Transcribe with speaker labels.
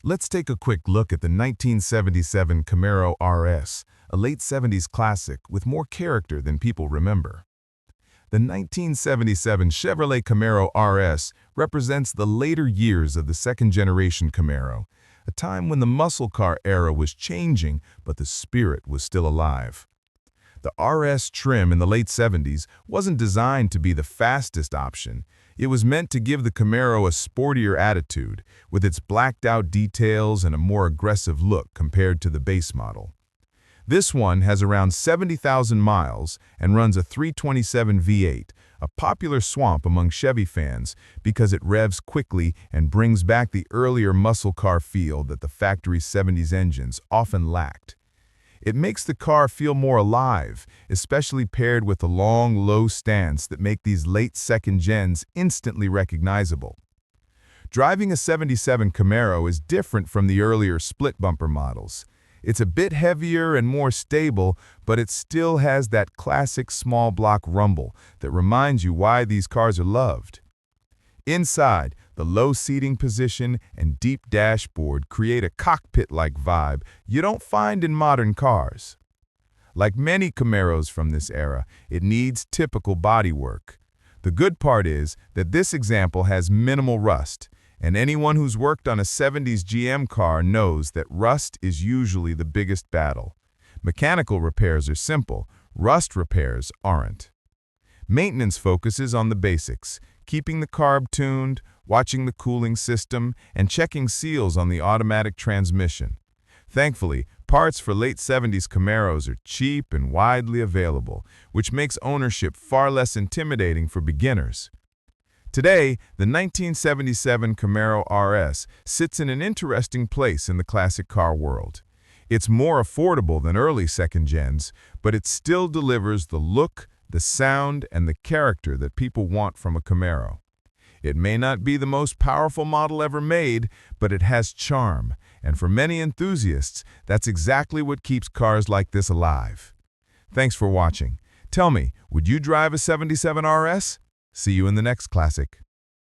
Speaker 1: Let's take a quick look at the 1977 Camaro RS, a late 70s classic with more character than people remember. The 1977 Chevrolet Camaro RS represents the later years of the second-generation Camaro, a time when the muscle car era was changing, but the spirit was still alive. The RS trim in the late 70s wasn't designed to be the fastest option. It was meant to give the Camaro a sportier attitude, with its blacked-out details and a more aggressive look compared to the base model. This one has around 70,000 miles and runs a 327 V8, a popular swamp among Chevy fans because it revs quickly and brings back the earlier muscle car feel that the factory 70s engines often lacked. It makes the car feel more alive, especially paired with the long, low stance that make these late second gens instantly recognizable. Driving a 77 Camaro is different from the earlier split bumper models. It's a bit heavier and more stable, but it still has that classic small block rumble that reminds you why these cars are loved. Inside, the low seating position and deep dashboard create a cockpit-like vibe you don't find in modern cars. Like many Camaros from this era, it needs typical bodywork. The good part is that this example has minimal rust, and anyone who's worked on a 70s GM car knows that rust is usually the biggest battle. Mechanical repairs are simple, rust repairs aren't. Maintenance focuses on the basics, keeping the carb tuned, watching the cooling system, and checking seals on the automatic transmission. Thankfully, parts for late 70s Camaros are cheap and widely available, which makes ownership far less intimidating for beginners. Today, the 1977 Camaro RS sits in an interesting place in the classic car world. It's more affordable than early second gens, but it still delivers the look, the sound, and the character that people want from a Camaro. It may not be the most powerful model ever made, but it has charm, and for many enthusiasts, that's exactly what keeps cars like this alive. Thanks for watching. Tell me, would you drive a 77 RS? See you in the next classic.